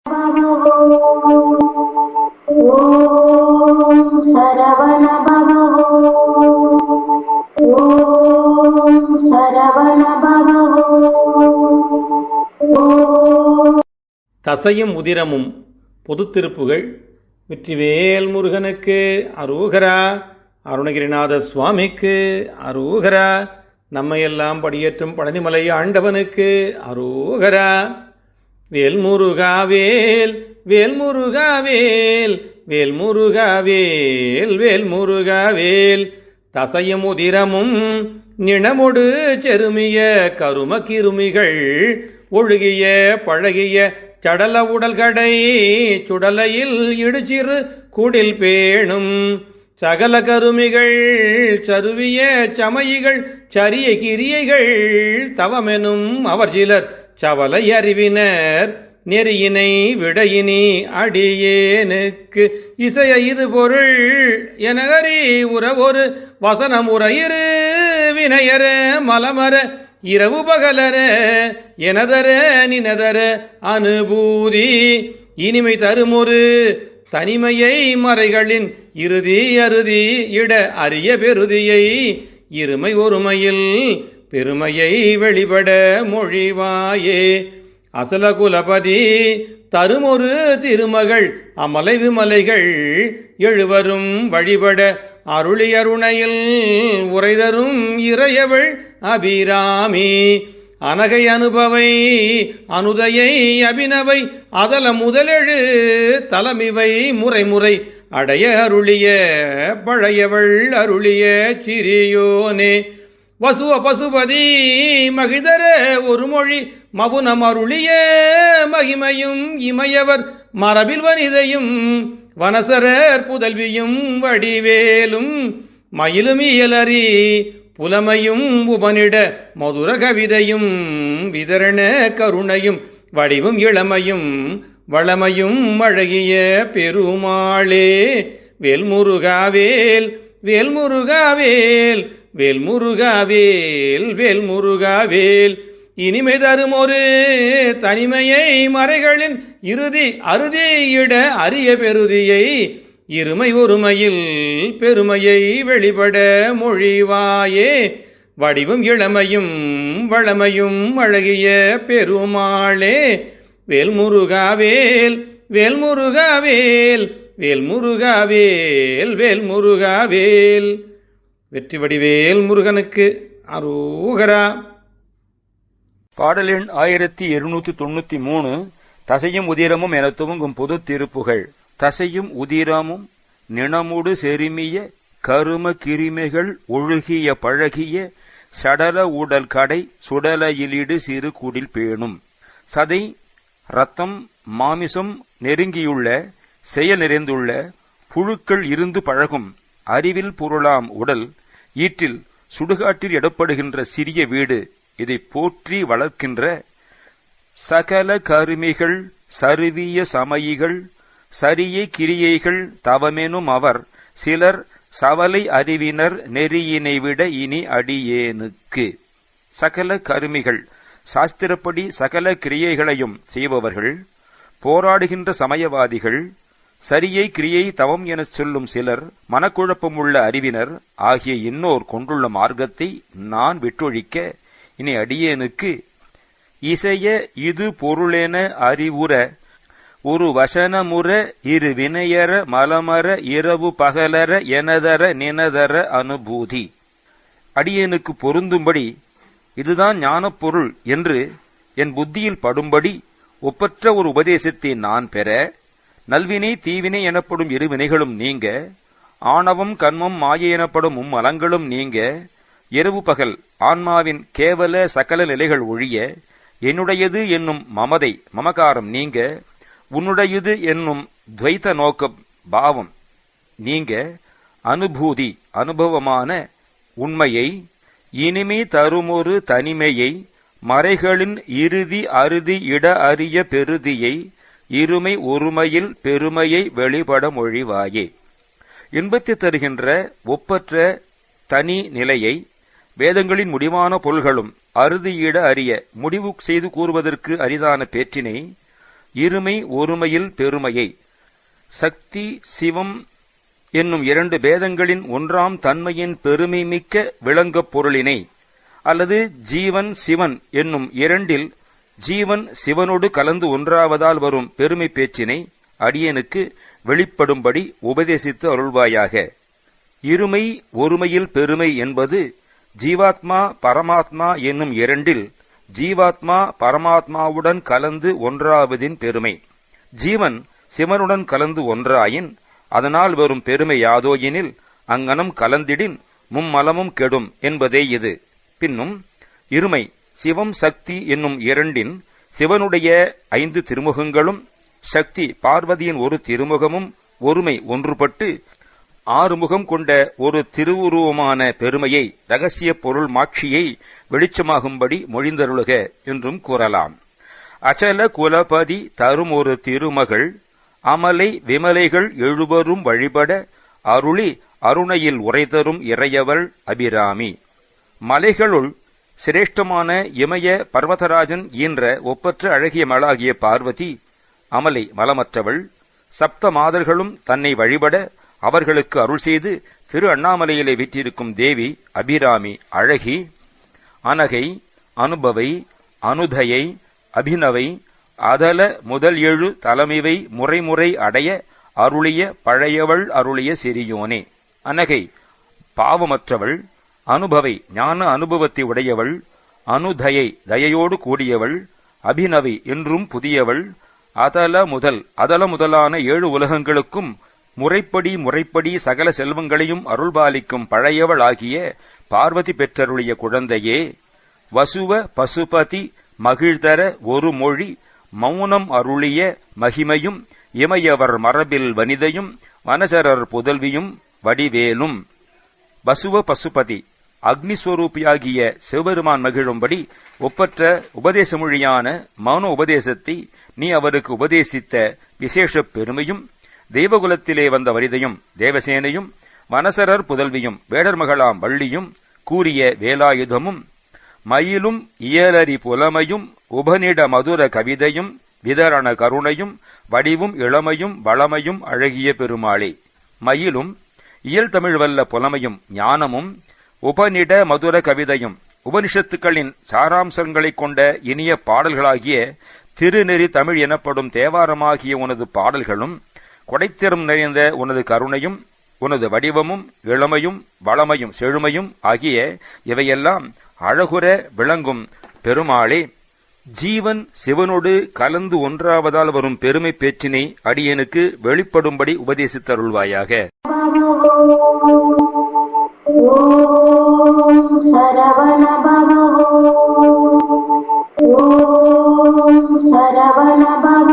ஓம் சரவண பவ. ஓம் சரவண பவ. தசையும் உதிரமும் பொதுத்திருப்புகள். வெற்றிவேல் முருகனுக்கு அரோகரா, அருணகிரிநாத சுவாமிக்கு அரோகரா, நம்மையெல்லாம் படியேற்றும் பழனிமலை ஆண்டவனுக்கு அரோகரா. வேல்முருகாவேல் வேல்முருகாவேல் வேல்முருகாவேல் வேல்முருகாவேல். தசையும் உதிரமும் நிணமொடு செருமிய கரும கிருமிகள் ஒழுகிய பழகிய சடல உடல்கடை சுடலையில் இடுசிறு குடில் பேணும் சகல கருமிகள் சருவிய சமயிகள் சரிய கிரியைகள் தவமெனும் அவர் சிலர் சவலை அறிவினர் நெறியினை விடையினி அடியேனுக்கு இசைய இது பொருள் எனகரி உற ஒரு வசனமுறையிரு வினையர மலமர இரவு பகலர எனதர நினதர அனுபூதி இனிமை தருமொரு தனிமையை மறைகளின் இறுதி அறுதி இட அரிய பெருதியை இருமை ஒருமையில் பெருமையை வெளிப்பட மொழிவாயே. அசல குலபதி தருமொரு திருமகள் அமலை விமலைகள் எழுவரும் வழிபட அருளி அருணையில் உரைதரும் இறையவள் அபிராமி. அனகை அனுபவை அனுதையை அபினவை அதல முதலெழு தலமிவை முறைமுறை அடைய அருளிய பழையவள் அருளிய சிறியோனே. வசுவ பசுபதி மகிதர ஒரு மொழி மவுனம் அருளிய மகிமையும் இமையவர் மரபில் வனிதையும் வனசரர் புதல்வியும் வடிவேலும் மயிலும் இயலறி புலமையும் உபனிட மதுர கவிதையும் விதரண கருணையும் வடிவும் இளமையும் வளமையும் அழகிய பெருமாளே. வேல்முருகாவேல் வேல்முருகாவேல் வேல்முருகாவேல் வேல்முருகாவேல். இனிமை தரும் ஒரு தனிமையை மறைகளின் இறுதி அறுதியிட அரிய பெருதியை இருமை ஒருமையில் பெருமையை வெளிப்பட மொழிவாயே. வடிவும் இளமையும் வளமையும் அழகிய பெருமாளே. வேல்முருகாவேல் வேல்முருகாவேல் வேல்முருகாவேல் வேல்முருகாவேல். வெற்றி வடிவேல் முருகனுக்கு அரோகரா. பாடல் எண் 1293. தசையும் உதிரமும் என துவங்கும் பொது திருப்புகள். தசையும் உதிரமும் நிணமுடு செருமிய கரும கிருமிகள் ஒழுகிய பழகிய சடல உடல் கடை சுடலையிலிடு சிறு குடில் பேணும். சதை இரத்தம் மாமிசம் நெருங்கியுள்ள செயல் நிறைந்துள்ள புழுக்கள் இருந்து பழகும் அறிவில் பொருளாம் உடல் ஈற்றில் சுடுகாட்டில் இடப்படுகின்ற சிறிய வீடு. இதை போற்றி வளர்க்கின்ற சகல கருமிகள் சருவிய சமயிகள் சரிய கிரியைகள் தவமெனும் அவர் சிலர் சவலை அறிவினர் நெறியினை விட இனி அடியேனுக்கு. சகல கருமிகள் சாஸ்திரப்படி சகல கிரியைகளையும் செய்பவர்கள், போராடுகின்ற சமயவாதிகள், சரியை கிரியை தவம் எனச் சொல்லும் சிலர், மனக்குழப்பமுள்ள அறிவினர் ஆகிய இன்னோர் கொண்டுள்ள மார்க்கத்தை நான் விட்டொழிக்க இனி அடியேனுக்கு இசைய இது பொருளென அறிவுற ஒரு வசனமுற இரு வினையர மலமர இரவு பகலர எனதர நினதர அனுபூதி. அடியேனுக்கு பொருந்தும்படி இதுதான் ஞானப் பொருள் என்று என் புத்தியில் படும்படி ஒப்பற்ற ஒரு உபதேசத்தை நான் பெற, நல்வினை தீவினை எனப்படும் இரு வினைகளும் நீங்க, ஆணவம் கண்மம் மாயை எனப்படும் மும்மலங்களும் நீங்க, இரவு பகல் ஆன்மாவின் கேவல சகல நிலைகள் ஒழிய, என்னுடையது என்னும் மமதை மமகாரம் நீங்க, உன்னுடையது என்னும் துவைத்த நோக்க பாவம் நீங்க, அனுபூதி அனுபவமான உண்மையை இனிமை தருமொரு தனிமையை மறைகளின் இறுதி அறுதி இட அரிய பெருதியை இருமை ஒருமையில் பெருமையை வெளிப்பட மொழிவாயே. இன்பத்தை தருகின்ற ஒப்பற்ற தனி நிலையை வேதங்களின் முடிவான பொருள்களும் அறுதியிட அறிய முடிவு செய்து கூறுவதற்கு அரிதான பேற்றினை இருமை ஒருமையில் பெருமையை. சக்தி சிவம் என்னும் இரண்டு பேதங்களின் ஒன்றாம் தன்மையின் பெருமை மிக்க விளங்கப் பொருளினை, அல்லது ஜீவன் சிவன் என்னும் இரண்டில் ஜீவன் சிவனோடு கலந்து ஒன்றாவதால் வரும் பெருமை பேச்சினை அடியனுக்கு வெளிப்படும்படி உபதேசித்து அருள்வாயாக. இருமை ஒருமையில் பெருமை என்பது ஜீவாத்மா பரமாத்மா என்னும் இரண்டில் ஜீவாத்மா பரமாத்மாவுடன் கலந்து ஒன்றாவதின் பெருமை. ஜீவன் சிவனுடன் கலந்து ஒன்றாயின் அதனால் வரும் பெருமை யாதோயினில் அங்கனம் கலந்திடின் மும்மலமும் கெடும் என்பதே இது. பின்னும் இருமை சிவம் சக்தி என்னும் இரண்டின் சிவனுடைய 5 திருமுகங்களும் சக்தி பார்வதியின் ஒரு திருமுகமும் ஒருமை ஒன்றுபட்டு 6 முகம் கொண்ட ஒரு திருவுருவமான பெருமையை இரகசிய பொருள் மாட்சியை வெளிச்சமாகும்படி மொழிந்தருளுக என்றும் கூறலாம். அச்சல குலபதி தரும் ஒரு திருமகள் அமலை விமலைகள் எழுவரும் வழிபட அருளி அருணையில் உரைதரும் இறையவள் அபிராமி. மலைகளுள் சிரேஷ்டமான இமய பர்வதராஜன் ஈன்ற ஒப்பற்ற அழகிய மளாகிய பார்வதி அமலை மலமற்றவள். சப்த மாதர்களும் தன்னை வழிபட அவர்களுக்கு அருள் செய்து திரு அண்ணாமலையிலே வீற்றிருக்கும் தேவி அபிராமி அழகி. அனகை அனுபவை அனுதயை அபிநவை அதல முதல் 7 தலைமைவை முறைமுறை அடைய அருளிய பழையவள் அருளிய சிறியோனே. அனகை பாவமற்றவள், அனுபவை ஞான அனுபவத்தை உடையவள், அனுதயை தயையோடு கூடியவள், அபிநவை என்றும் புதியவள், அதல முதலான 7 உலகங்களுக்கும் முறைப்படி சகல செல்வங்களையும் அருள்பாலிக்கும் பழையவள் ஆகிய பார்வதி பெற்றருளிய குழந்தையே. வசுவ பசுபதி மகிழ்தர ஒரு மொழி மௌனம் அருளிய மகிமையும் இமையவர் மரபில் வனிதையும் வனசரர் புதல்வியும் வடிவேலும். வசுவ பசுபதி அக்னிஸ்வரூபியாகிய சிவபெருமான் மகிழும்படி ஒப்பற்ற உபதேச மொழியான மௌன உபதேசத்தை நீ அவருக்கு உபதேசித்த விசேஷ பெருமையும், தெய்வகுலத்திலே வந்த வனிதையும் தேவசேனையும் வனசரர் புதல்வியும் வேடர் மகளாம் வள்ளியும் கூறிய வேலாயுதமும் மயிலும் இயலரி புலமையும் உபநிட மதுர கவிதையும் விதரண கருணையும் வடிவும் இளமையும் வளமையும் அழகிய பெருமாளே. மயிலும் இயல் தமிழ் வல்ல புலமையும் ஞானமும் உபநிட மதுர கவிதையும் உபனிஷத்துக்களின் சாராம்சங்களைக் கொண்ட இனிய பாடல்களாகிய திருநெறி தமிழ் எனப்படும் தேவாரமாகிய உனது பாடல்களும் கொடைத்திறம் நிறைந்த உனது கருணையும் உனது வடிவமும் இளமையும் வளமையும் செழுமையும் ஆகிய இவையெல்லாம் அழகுற விளங்கும் பெருமாளே. ஜீவன் சிவனோடு கலந்து ஒன்றாவதால் வரும் பெருமை பேச்சினை அடியனுக்கு வெளிப்படும்படி உபதேசித்தருள்வாயாக. ஓம் சரவண பவ ஓம் சரவண பவ